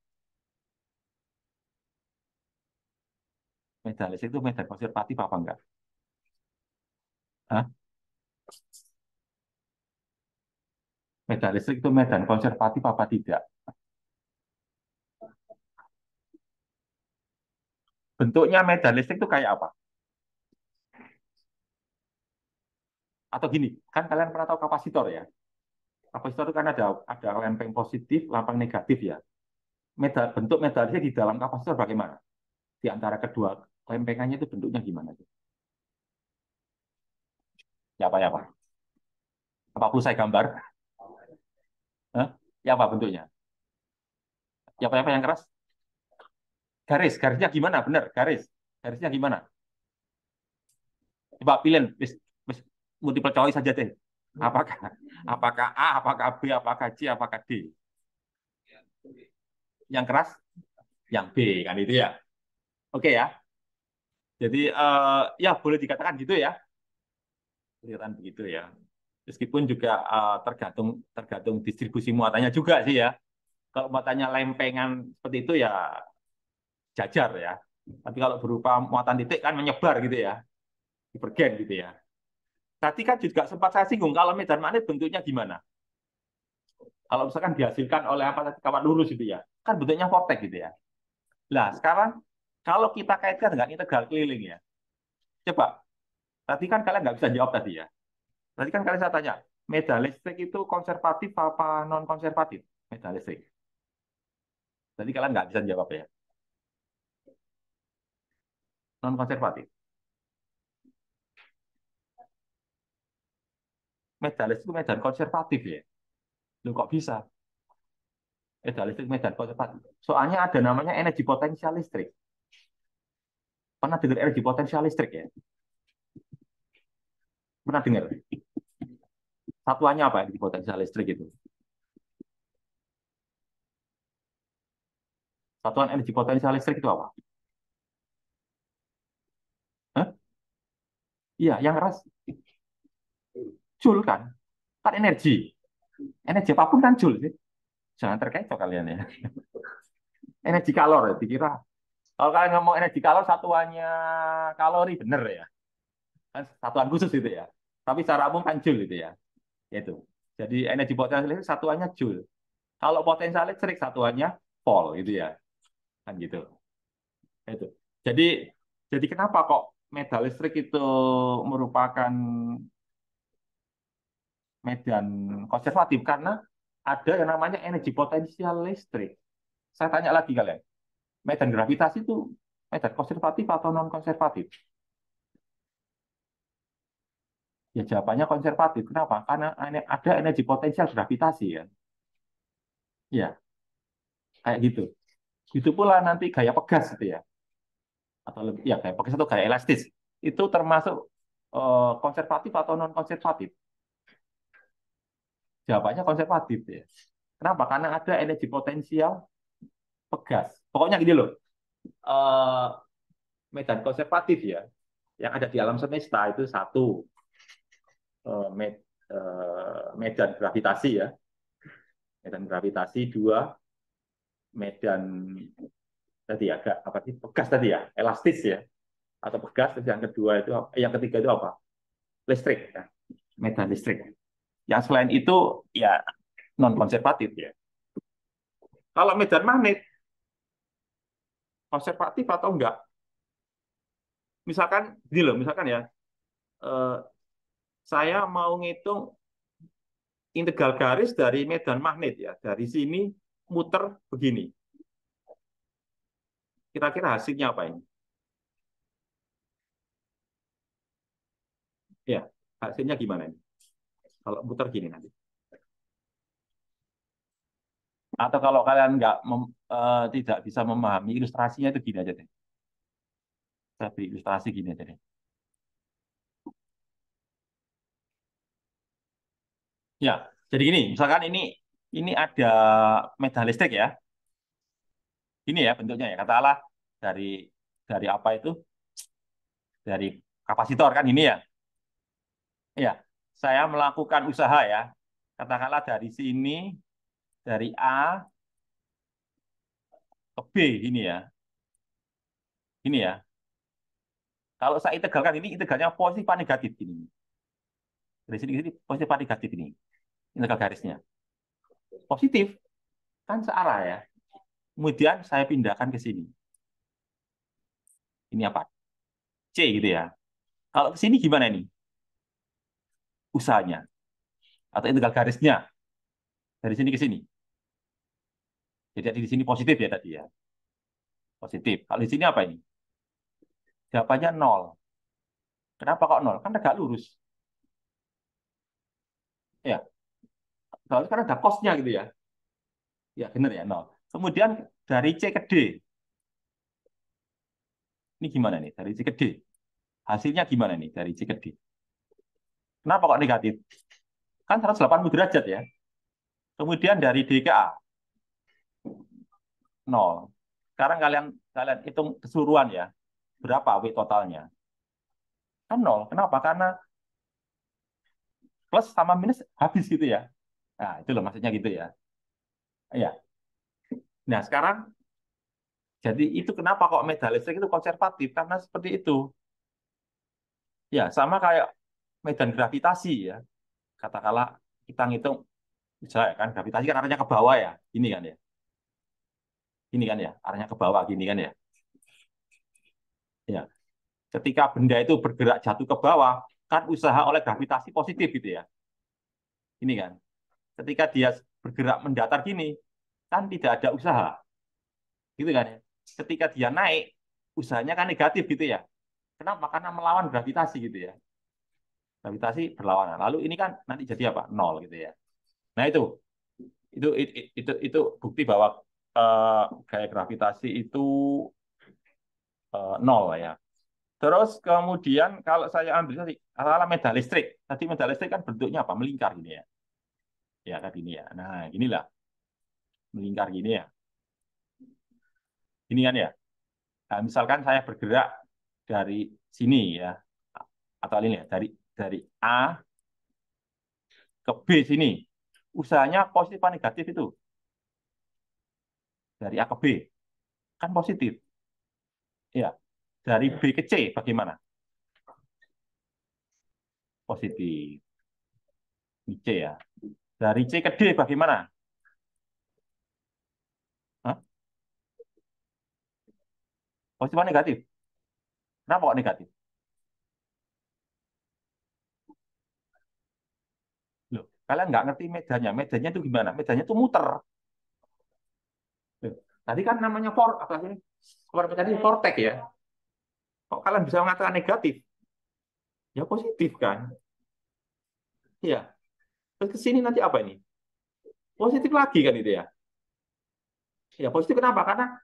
Medalis itu medan konservatif apa enggak? Hah? Medan listrik itu medan konservatif apa tidak? Bentuknya medan listrik itu kayak apa? Atau gini, kan kalian pernah tahu kapasitor ya? Kapasitor itu kan ada lempeng positif, lempeng negatif ya. Bentuk medan listrik di dalam kapasitor bagaimana? Di antara kedua lempengannya itu bentuknya gimana? Ya apa? Apa perlu saya gambar? Hah? Ya apa bentuknya? Apa yang keras? Garisnya gimana? Bener, garisnya gimana? Coba pilih, wis multiple choice saja deh. Apakah apakah A, apakah B, apakah C, apakah D? Yang keras, yang B kan itu ya. Oke ya. Jadi ya boleh dikatakan gitu ya. Boleh dikatakan begitu ya. Meskipun juga tergantung tergantung distribusi muatannya juga sih ya. Kalau muatannya lempengan seperti itu ya jajar ya. Tapi kalau berupa muatan titik kan menyebar gitu ya, divergen gitu ya. Tadi kan juga sempat saya singgung kalau medan magnet bentuknya gimana? Kalau misalkan dihasilkan oleh apa tadi kawat lurus itu ya, kan bentuknya vortex gitu ya. Nah sekarang kalau kita kaitkan dengan integral keliling ya, coba tadi kan kalian nggak bisa jawab tadi ya. Tadi kan kalian saya tanya, medan listrik itu konservatif apa non konservatif? Medan listrik. Tadi kalian nggak bisa jawab ya, non konservatif. Medan listrik itu medan konservatif ya. Lu kok bisa? Medan listrik medan konservatif. Soalnya ada namanya energi potensial listrik. Pernah dengar energi potensial listrik ya? Pernah dengar? Satuannya apa energi potensial listrik itu? Satuan energi potensial listrik itu apa? Hah? Iya, yang keras. Joule kan? Kan energi. Energi apapun kan joule sih. Jangan terkecoh kalian ya. Energi kalor ya, dikira. Kalau kalian ngomong energi kalor satuannya kalori bener ya. Kan satuan khusus itu ya. Tapi secara umum kan joule itu ya. Itu. Jadi energi potensial listrik satuannya joule. Kalau potensial listrik satuannya volt gitu ya. Kan gitu. Itu. Jadi jadi kenapa kok medan listrik itu merupakan medan konservatif? Karena ada yang namanya energi potensial listrik. Saya tanya lagi kalian, medan gravitasi itu medan konservatif atau non konservatif? Ya jawabannya konservatif. Kenapa? Karena ada energi potensial gravitasi ya. Ya, kayak gitu. Itu pula nanti gaya pegas itu ya. Atau lebih ya gaya pegas atau gaya elastis. Itu termasuk konservatif atau non konservatif? Jawabannya konservatif ya. Kenapa? Karena ada energi potensial pegas. Pokoknya gini loh, eh, medan konservatif ya, yang ada di alam semesta itu satu, eh, medan gravitasi ya, medan gravitasi dua, medan tadi agak apa sih pegas tadi ya, elastis ya, atau pegas. Terus yang kedua itu, yang ketiga itu apa? Listrik ya, medan listrik. Yang selain itu ya non konservatif ya. Kalau medan magnet konservatif atau enggak? Misalkan gini loh, misalkan ya, eh, saya mau ngitung integral garis dari medan magnet ya, dari sini muter begini. Kira-kira hasilnya apa ini? Ya, hasilnya gimana ini? Kalau muter gini nanti. Atau kalau kalian nggak tidak bisa memahami ilustrasinya itu gini aja deh. Saya beri ilustrasi gini aja deh. Ya, jadi gini, misalkan ini ada medan listrik ya. Ini ya bentuknya ya. Katakanlah dari dari apa itu? Dari kapasitor kan ini ya. Ya, saya melakukan usaha ya. Katakanlah dari sini, dari A ke B ini ya. Ini ya. Kalau saya integralkan ini integralnya positif apa negatif ini. Dari sini ke sini positif apa negatif ini. Integral garisnya. Positif kan searah ya. Kemudian saya pindahkan ke sini. Ini apa? C gitu ya. Kalau ke sini gimana ini? Usahanya atau integral garisnya dari sini ke sini. Jadi di sini positif ya tadi ya. Positif. Kalau di sini apa ini? Jawabannya nol. Kenapa kok nol? Kan tegak lurus. Ya, berarti kan ada cost-nya gitu ya. Ya, benar ya, nol. Kemudian dari C ke D, ini gimana nih? Dari C ke D, hasilnya gimana nih dari C ke D? Kenapa kok negatif? Kan 180 derajat ya. Kemudian dari D ke A, nol. Sekarang kalian kalian hitung keseluruhan ya. Berapa W totalnya? Kan nol. Kenapa? Karena plus sama minus habis gitu ya. Nah, itu loh maksudnya gitu ya. Ya. Nah, sekarang jadi itu kenapa kok medan listrik itu konservatif? Karena seperti itu. Ya, sama kayak medan gravitasi ya. Katakanlah kita ngitung, misalnya kan gravitasi kan arahnya ke bawah ya. Ini kan ya. Ini kan ya, arahnya ke bawah gini kan ya. Ya, ketika benda itu bergerak jatuh ke bawah, kan usaha oleh gravitasi positif gitu ya. Ini kan. Ketika dia bergerak mendatar gini, kan tidak ada usaha. Gitu kan ya. Ketika dia naik, usahanya kan negatif gitu ya. Kenapa? Karena melawan gravitasi gitu ya. Gravitasi berlawanan. Lalu ini kan nanti jadi apa? Nol gitu ya. Nah itu bukti bahwa gaya gravitasi itu nol ya. Terus kemudian kalau saya ambil tadi ala medan listrik, tadi medan listrik kan bentuknya apa? Melingkar gini ya. Ya kan gini ya. Nah, inilah melingkar gini ya. Ini kan ya. Nah, misalkan saya bergerak dari sini ya, atau ini ya, dari A ke B sini, usahanya positif atau negatif itu dari A ke B kan positif, ya. Dari B ke C bagaimana? Positif, ini C ya. Dari C ke D bagaimana? Hah? Positif atau negatif? Kenapa kok negatif? Loh, kalian nggak ngerti medannya. Medannya itu gimana? Medannya itu muter. Loh, tadi kan namanya apa sih? Tadi vortex ya. Kok kalian bisa mengatakan negatif? Ya positif kan? Iya. Terus ke sini nanti apa ini? Positif lagi kan itu ya? Ya positif kenapa? Karena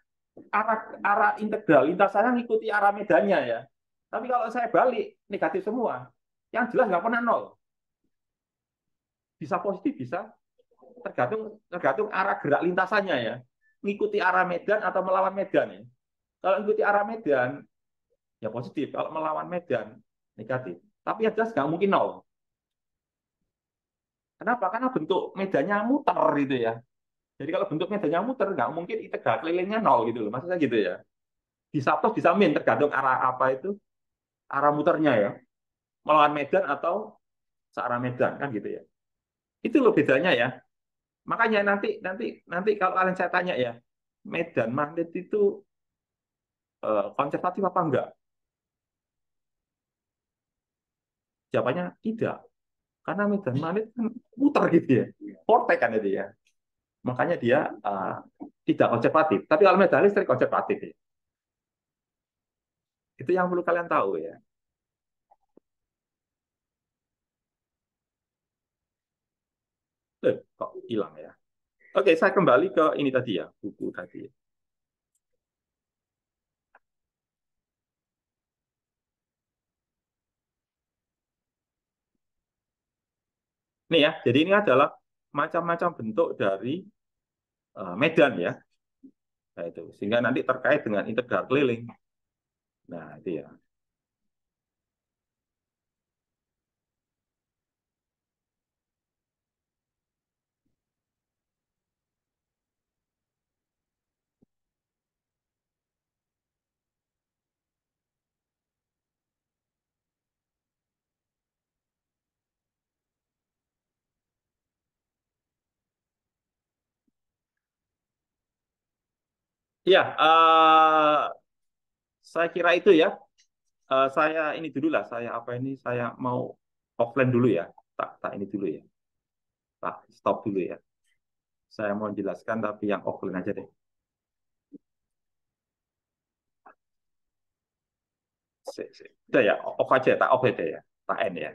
arah arah integral lintas saya ngikuti arah medannya ya. Tapi kalau saya balik negatif semua, yang jelas nggak pernah nol. Bisa positif, bisa tergantung tergantung arah gerak lintasannya ya. Ngikuti arah medan atau melawan medan ya. Kalau ngikuti arah medan ya positif. Kalau melawan medan negatif. Tapi yang jelas nggak mungkin nol. Kenapa? Karena bentuk medannya muter gitu ya. Jadi kalau bentuk medannya muter nggak mungkin integral kelilingnya nol gitu loh. Maksudnya gitu ya. Bisa plus bisa min tergantung arah apa itu arah muternya ya. Melawan medan atau searah medan kan gitu ya. Itu loh bedanya ya. Makanya nanti nanti nanti kalau kalian saya tanya ya, medan magnet itu konservatif apa enggak? Jawabannya tidak. Karena medan magnet kan muter gitu ya. Vortex kan itu ya. Makanya dia tidak konservatif. Tapi kalau medan listrik konservatif ya. Itu yang perlu kalian tahu ya. Kok hilang ya? Oke, saya kembali ke ini tadi ya, buku tadi. Nih ya, jadi ini adalah macam-macam bentuk dari medan ya. Nah, itu sehingga nanti terkait dengan integral keliling. Nah, itu ya. Iya, saya kira itu ya. Saya ini dulu lah. Saya apa ini? Saya mau offline dulu ya. Tak tak ini dulu ya. Tak stop dulu ya. Saya mau jelaskan tapi yang offline aja deh. Udah ya, off aja, tak off aja ya. Tak end ya.